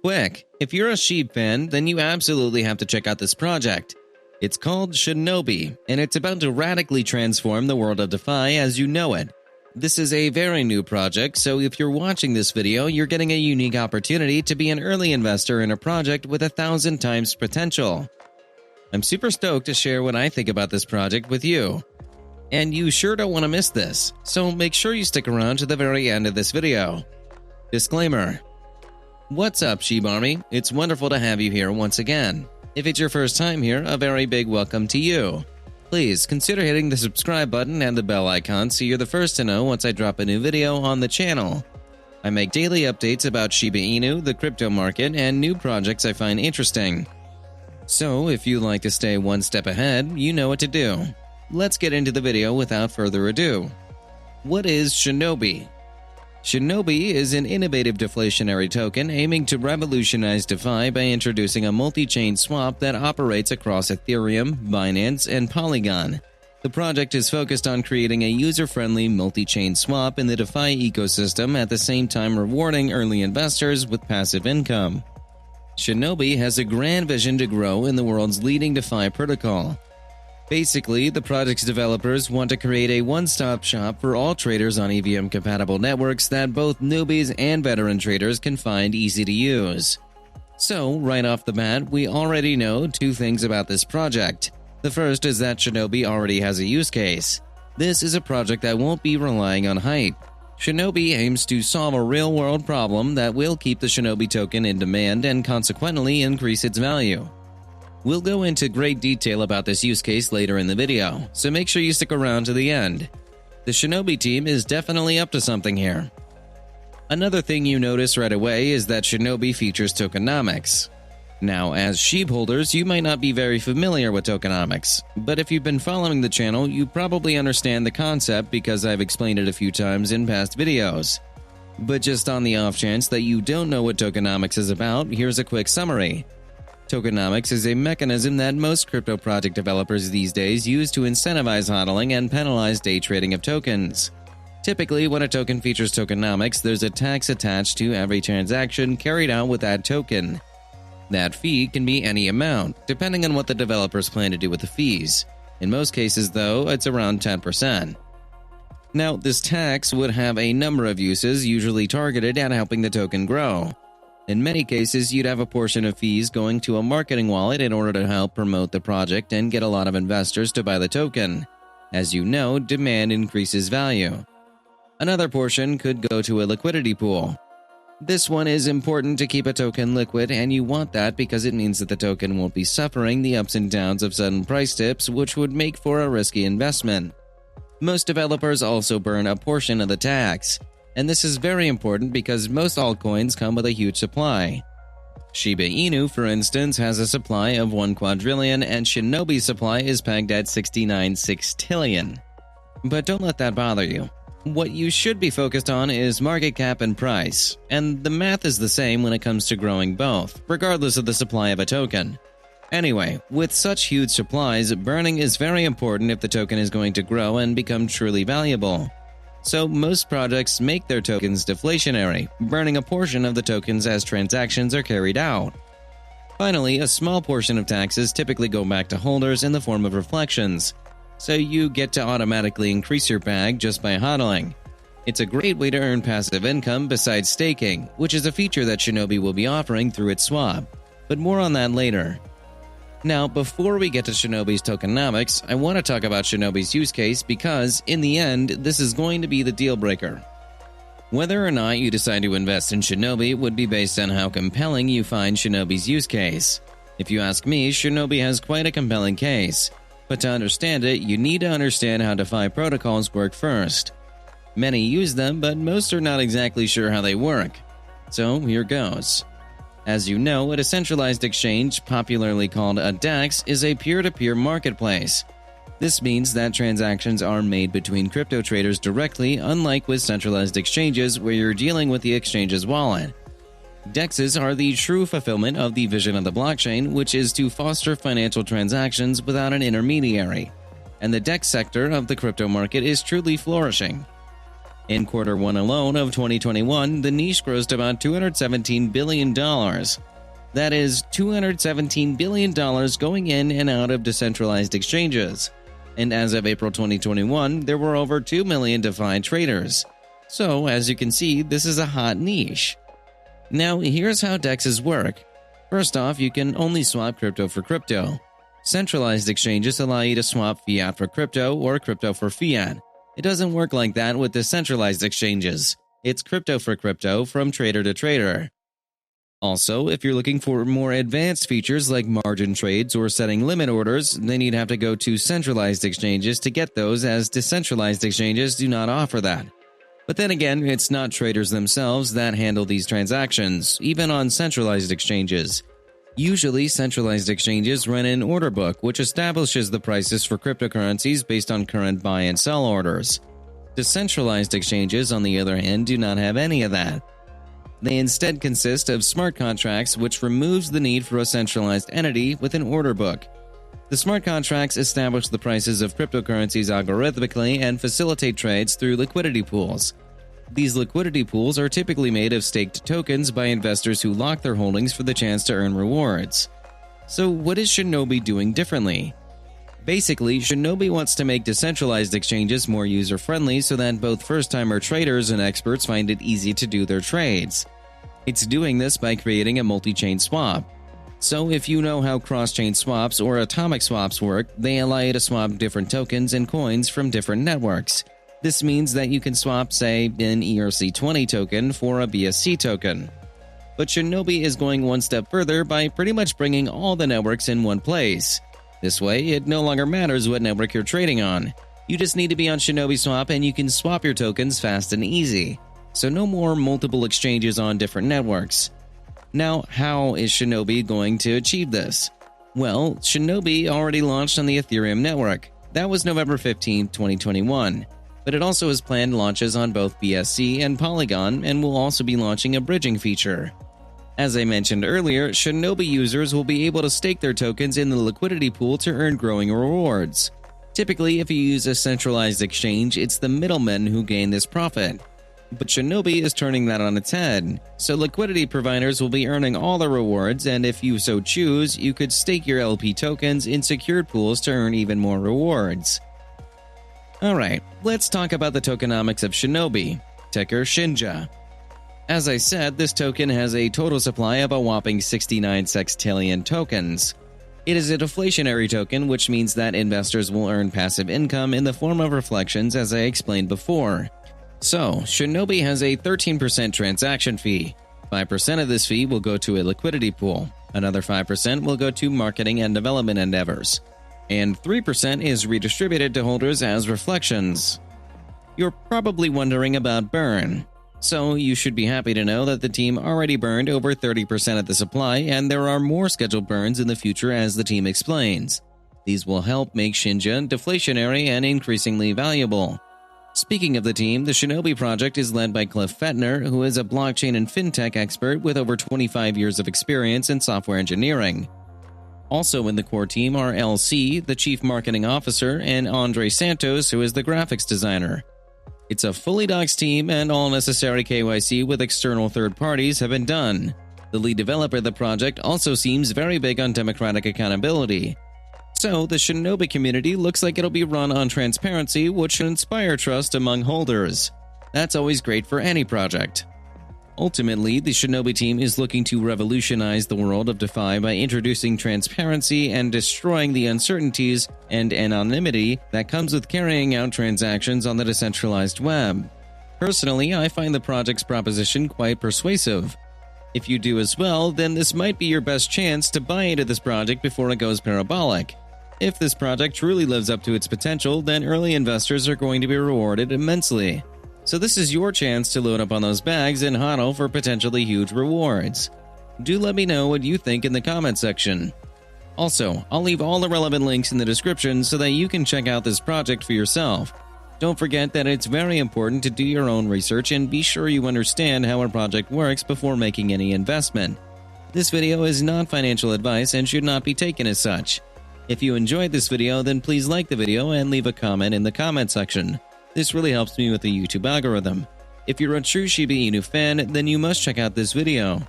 quick. If you're a SHIB fan, then you absolutely have to check out this project. It's called Shinobi, and it's about to radically transform the world of DeFi as you know it. This is a very new project, so if you're watching this video, you're getting a unique opportunity to be an early investor in a project with 1,000 times potential. I'm super stoked to share what I think about this project with you. And you sure don't want to miss this, so make sure you stick around to the very end of this video. Disclaimer. What's up, SHIB Army? It's wonderful to have you here once again. If it's your first time here, a very big welcome to you. Please consider hitting the subscribe button and the bell icon so you're the first to know once I drop a new video on the channel. I make daily updates about Shiba Inu, the crypto market, and new projects I find interesting. So if you'd like to stay one step ahead, you know what to do. Let's get into the video without further ado. What is Shinobi? Shinobi is an innovative deflationary token aiming to revolutionize DeFi by introducing a multi-chain swap that operates across Ethereum, Binance, and Polygon. The project is focused on creating a user-friendly multi-chain swap in the DeFi ecosystem at the same time rewarding early investors with passive income. Shinobi has a grand vision to grow in the world's leading DeFi protocol. Basically, the project's developers want to create a one-stop shop for all traders on EVM-compatible networks that both newbies and veteran traders can find easy to use. So, right off the bat, we already know two things about this project. The first is that Shinobi already has a use case. This is a project that won't be relying on hype. Shinobi aims to solve a real-world problem that will keep the Shinobi token in demand and consequently increase its value. We'll go into great detail about this use case later in the video, so make sure you stick around to the end. The Shinobi team is definitely up to something here. Another thing you notice right away is that Shinobi features tokenomics. Now, as SHIB holders, you might not be very familiar with tokenomics, but if you've been following the channel, you probably understand the concept because I've explained it a few times in past videos. But just on the off chance that you don't know what tokenomics is about, here's a quick summary. Tokenomics is a mechanism that most crypto project developers these days use to incentivize hodling and penalize day trading of tokens. Typically, when a token features tokenomics, there's a tax attached to every transaction carried out with that token. That fee can be any amount, depending on what the developers plan to do with the fees. In most cases, though, it's around 10%. Now, this tax would have a number of uses, usually targeted at helping the token grow. In many cases, you'd have a portion of fees going to a marketing wallet in order to help promote the project and get a lot of investors to buy the token. As you know, demand increases value. Another portion could go to a liquidity pool. This one is important to keep a token liquid, and you want that because it means that the token won't be suffering the ups and downs of sudden price dips, which would make for a risky investment. Most developers also burn a portion of the tax. And this is very important because most altcoins come with a huge supply. Shiba Inu, for instance, has a supply of 1 quadrillion and Shinobi's supply is pegged at 69 sextillion. But don't let that bother you. What you should be focused on is market cap and price, and the math is the same when it comes to growing both, regardless of the supply of a token. Anyway, with such huge supplies, burning is very important if the token is going to grow and become truly valuable. So most projects make their tokens deflationary, burning a portion of the tokens as transactions are carried out. Finally, a small portion of taxes typically go back to holders in the form of reflections, so you get to automatically increase your bag just by hodling. It's a great way to earn passive income besides staking, which is a feature that Shinobi will be offering through its swap, but more on that later. Now, before we get to Shinobi's tokenomics, I want to talk about Shinobi's use case because, in the end, this is going to be the deal breaker. Whether or not you decide to invest in Shinobi would be based on how compelling you find Shinobi's use case. If you ask me, Shinobi has quite a compelling case, but to understand it, you need to understand how DeFi protocols work first. Many use them, but most are not exactly sure how they work. So, here goes. As you know, a decentralized exchange, popularly called a DEX, is a peer-to-peer marketplace. This means that transactions are made between crypto traders directly, unlike with centralized exchanges where you're dealing with the exchange's wallet. DEXs are the true fulfillment of the vision of the blockchain, which is to foster financial transactions without an intermediary. And the DEX sector of the crypto market is truly flourishing. In quarter one alone of 2021, the niche grossed about $217 billion. That is $217 billion going in and out of decentralized exchanges. And as of April 2021, there were over 2 million DeFi traders. So, as you can see, this is a hot niche. Now, here's how DEXs work. First off, you can only swap crypto for crypto. Centralized exchanges allow you to swap fiat for crypto or crypto for fiat. It doesn't work like that with decentralized exchanges. It's crypto for crypto from trader to trader. Also, if you're looking for more advanced features like margin trades or setting limit orders, then you'd have to go to centralized exchanges to get those, as decentralized exchanges do not offer that. But then again, it's not traders themselves that handle these transactions, even on centralized exchanges. Usually, centralized exchanges run an order book which establishes the prices for cryptocurrencies based on current buy and sell orders. Decentralized exchanges, on the other hand, do not have any of that. They instead consist of smart contracts, which removes the need for a centralized entity with an order book. The smart contracts establish the prices of cryptocurrencies algorithmically and facilitate trades through liquidity pools. These liquidity pools are typically made of staked tokens by investors who lock their holdings for the chance to earn rewards. So what is Shinobi doing differently? Basically, Shinobi wants to make decentralized exchanges more user-friendly so that both first-timer traders and experts find it easy to do their trades. It's doing this by creating a multi-chain swap. So if you know how cross-chain swaps or atomic swaps work, they allow you to swap different tokens and coins from different networks. This means that you can swap, say, an ERC20 token for a BSC token. But Shinobi is going one step further by pretty much bringing all the networks in one place. This way, it no longer matters what network you're trading on. You just need to be on Shinobi Swap and you can swap your tokens fast and easy. So no more multiple exchanges on different networks. Now, how is Shinobi going to achieve this? Well, Shinobi already launched on the Ethereum network. That was November 15, 2021. But it also has planned launches on both BSC and Polygon and will also be launching a bridging feature. As I mentioned earlier, Shinobi users will be able to stake their tokens in the liquidity pool to earn growing rewards. Typically, if you use a centralized exchange, it's the middlemen who gain this profit. But Shinobi is turning that on its head, so liquidity providers will be earning all the rewards, and if you so choose, you could stake your LP tokens in secured pools to earn even more rewards. Alright, let's talk about the tokenomics of Shinobi, ticker Shinja. As I said, this token has a total supply of a whopping 69 sextillion tokens. It is a deflationary token, which means that investors will earn passive income in the form of reflections, as I explained before. So, Shinobi has a 13% transaction fee. 5% of this fee will go to a liquidity pool. Another 5% will go to marketing and development endeavors. And 3% is redistributed to holders as reflections. You're probably wondering about burn. So, you should be happy to know that the team already burned over 30% of the supply, and there are more scheduled burns in the future, as the team explains. These will help make Shinja deflationary and increasingly valuable. Speaking of the team, the Shinobi project is led by Cliff Fettner, who is a blockchain and fintech expert with over 25 years of experience in software engineering. Also in the core team are LC, the chief marketing officer, and Andre Santos, who is the graphics designer. It's a fully doxed team, and all necessary KYC with external third parties have been done. The lead developer of the project also seems very big on democratic accountability. So, the Shinobi community looks like it'll be run on transparency, which should inspire trust among holders. That's always great for any project. Ultimately, the Shinobi team is looking to revolutionize the world of DeFi by introducing transparency and destroying the uncertainties and anonymity that comes with carrying out transactions on the decentralized web. Personally, I find the project's proposition quite persuasive. If you do as well, then this might be your best chance to buy into this project before it goes parabolic. If this project truly lives up to its potential, then early investors are going to be rewarded immensely. So this is your chance to load up on those bags and hodl for potentially huge rewards. Do let me know what you think in the comment section. Also, I'll leave all the relevant links in the description so that you can check out this project for yourself. Don't forget that it's very important to do your own research and be sure you understand how a project works before making any investment. This video is not financial advice and should not be taken as such. If you enjoyed this video, then please like the video and leave a comment in the comment section. This really helps me with the YouTube algorithm. If you're a true Shiba Inu fan, then you must check out this video.